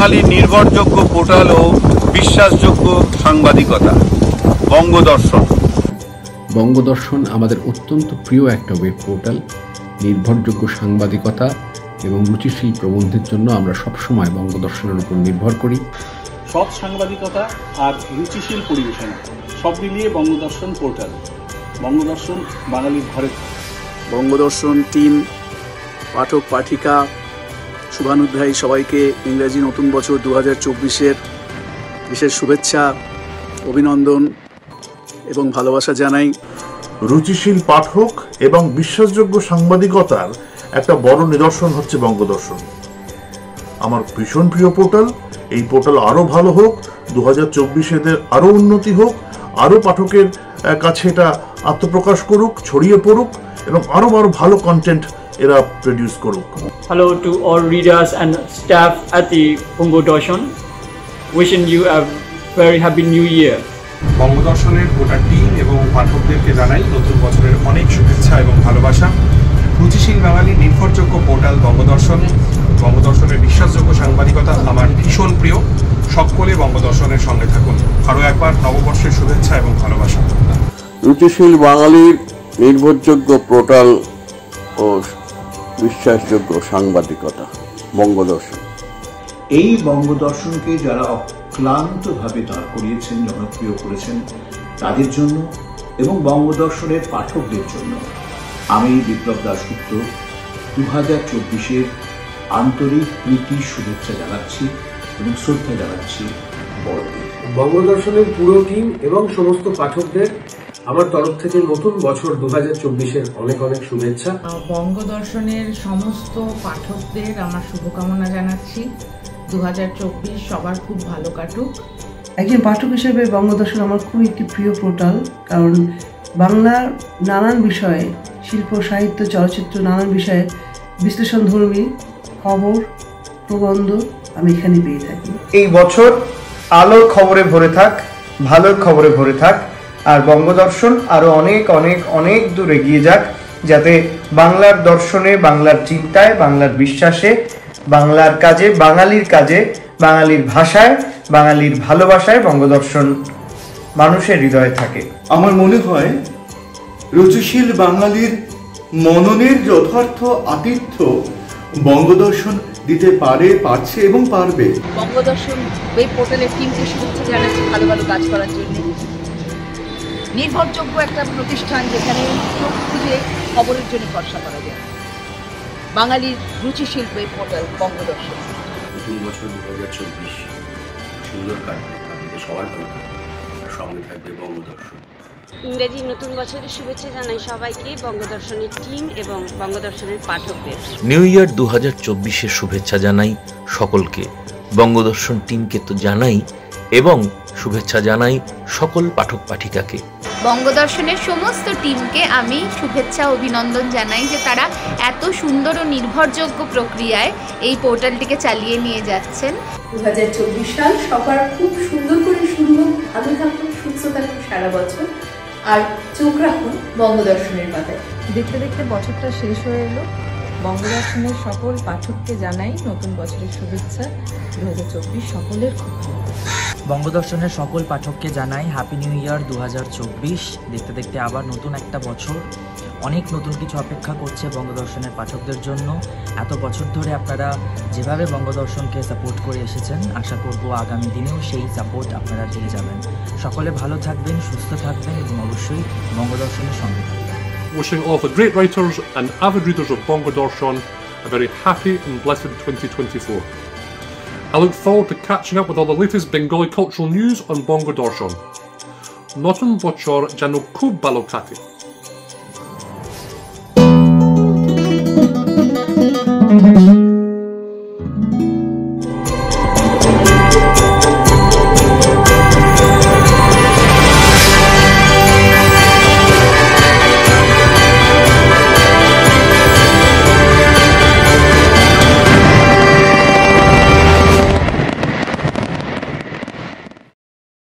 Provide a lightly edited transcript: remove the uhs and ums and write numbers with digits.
বাঙালি নির্ভরযোগ্য পোর্টাল ও বিশ্বাসযোগ্য সাংবাদিকতা বঙ্গদর্শন। বঙ্গদর্শন আমাদের অত্যন্ত প্রিয় একটা ওয়েব পোর্টাল। নির্ভরযোগ্য সাংবাদিকতা এবং রুচিশীল প্রবন্ধের জন্য আমরা সবসময় বঙ্গদর্শনের উপর নির্ভর করি। সৎ সাংবাদিকতা আর রুচিশীল পরিবেশনা সব মিলিয়ে বঙ্গদর্শন পোর্টাল। বঙ্গদর্শন বাঙালির ঘরে। বঙ্গদর্শন টিম, পাঠক পাঠিকা, শুভানুধ্যায়ী সবাইকে ইংরেজি নতুন বছর 2024-এর বিশেষ শুভেচ্ছা, অভিনন্দন এবং ভালোবাসা জানাই। রুচিশীল পাঠক এবং বিশ্বাসযোগ্য সাংবাদিকতার একটা বড় নিদর্শন হচ্ছে বঙ্গদর্শন। আমার ভীষণ প্রিয় পোর্টাল। এই পোর্টাল আরও ভালো হোক, 2024-এদের আরও উন্নতি হোক, আরও পাঠকের কাছে এটা আত্মপ্রকাশ করুক, ছড়িয়ে পড়ুক এবং আরও ভালো কন্টেন্ট এরা প্রডিউস করুক। Hello to all readers and staff at the Banggodarshan. Wishing you a very happy new year. বঙ্গদর্শনের গোটা টিম এবং পাঠকদেরকে জানাই নতুন বছরের অনেক শুভেচ্ছা এবং ভালোবাসা। রুচিশীল বাঙালি নির্ভরযোগ্য পোর্টাল বঙ্গদর্শন, বঙ্গদর্শনের বিশ্বাসযোগ্য সাংবাদিকতা আমার ভীষণ প্রিয়। সকলে বঙ্গদর্শনের সঙ্গে থাকুন। আরও একবার নববর্ষের শুভেচ্ছা এবং ভালোবাসা। রুচিশীল বাঙালির নির্ভরযোগ্য পোর্টাল ও বিশ্বাসযোগ্য সাংবাদিকতা বঙ্গদর্শন। এই বঙ্গদর্শনকে যারা অক্লান্তভাবে দাঁড় করিয়েছেন, জনপ্রিয় করেছেন, তাদের জন্য এবং বঙ্গদর্শনের পাঠকদের জন্য আমি বিপ্লব দাশগুপ্ত 2024-এর আন্তরিক প্রীতি শুভেচ্ছা জানাচ্ছি এবং শ্রদ্ধা জানাচ্ছি বড়দের। বঙ্গদর্শনের পুরো টিম এবং সমস্ত পাঠকদের আমার তরফ থেকে নতুন বছর 2024-এর অনেক অনেক শুভেচ্ছা। বঙ্গদর্শনের সমস্ত পাঠকদের আমার শুভকামনা জানাচ্ছি। 2024 সবার খুব ভালো কাটুক। একজন পাঠক হিসেবে বঙ্গদর্শন আমার খুব একটি প্রিয় পোর্টাল, কারণ বাংলার নানান বিষয়ে, শিল্প, সাহিত্য, চলচ্চিত্র, নানান বিষয়ে বিশ্লেষণধর্মী খবর, প্রবন্ধ আমি এখানে পেয়ে থাকি। এই বছর আলোর খবরে ভরে থাক, ভালোর খবরে ভরে থাক, আর বঙ্গদর্শন আরো অনেক অনেক অনেক দূর এগিয়ে যাক, যাতে বাংলার দর্শনে, বাংলার চিন্তায়, বাংলার বিশ্বাসে, বাংলার কাজে, বাঙালির ভাষায়, বাঙালির ভালোবাসায় বঙ্গদর্শন মানুষের হৃদয়ে থাকে। আমার মনে হয় রুচিশীল বাঙালির মননের যথার্থ আতিথ্য বঙ্গদর্শন দিতে পারে, পারছে এবং পারবে। বঙ্গদর্শন ওয়েব পোর্টালের টিমকে শুভেচ্ছা জানাচ্ছি ভালো ভালো কাজ করার জন্য। নির্ভরযোগ্য একটা প্রতিষ্ঠান যেখানে চোখ খুঁজে খবরের জন্য ভরসা করা যায়। বাঙালির রুচিশীল ওয়েব পোর্টাল বঙ্গদর্শন। নতুন বছর 2024 সুন্দর কাটবে, আপনাদের সবার ভালো থাকবে, সঙ্গে থাকবে বঙ্গদর্শন। ইংরেজি নতুন বছরের শুভেচ্ছা জানাই সবাইকে, বঙ্গদর্শনের টিম এবং বঙ্গদর্শনের পাঠকদের। নিউ ইয়ার 2024-এর শুভেচ্ছা জানাই সকলকে, বঙ্গদর্শন টিমকে তো জানাই এবং শুভেচ্ছা জানাই সকল পাঠক পাঠিকাকে। বঙ্গদর্শনের সমস্ত টিমকে আমি শুভেচ্ছা অভিনন্দন জানাই যে তারা এত সুন্দর ও নির্ভরযোগ্য প্রক্রিয়ায় এই পোর্টালটিকে চালিয়ে নিয়ে যাচ্ছেন। 2024 সাল সবার খুব সুন্দর করে শুরু হোক, ভালো থাকুন, সুস্থ থাকুন সারা বছর, আর চোখ রাখুন বঙ্গদর্শনের পাতায়। দেখতে দেখতে বছরটা শেষ হয়ে এলো। বঙ্গদর্শনের সকল পাঠককে জানাই নতুন বছরের শুভেচ্ছা। 2024 সকলের খুব ভালো। বঙ্গদর্শনের সকল পাঠককে জানাই হ্যাপি নিউ ইয়ার 2024। দেখতে দেখতে আবার নতুন একটা বছর, অনেক নতুন কিছু অপেক্ষা করছে বঙ্গদর্শনের পাঠকদের জন্য। এত বছর ধরে আপনারা যেভাবে বঙ্গদর্শনকে সাপোর্ট করে এসেছেন, আশা করব আগামী দিনেও সেই সাপোর্ট আপনারা দিয়ে যাবেন। সকলে ভালো থাকবেন, সুস্থ থাকবেন এবং অবশ্যই বঙ্গদর্শনের সঙ্গে থাকবেন। Wishing all of the great writers and avid readers of Banggodarshan a very happy and blessed 2024. I look forward to catching up with all the latest Bengali cultural news on Banggodarshan. Notun Bochor Jano Khub Balo Kati.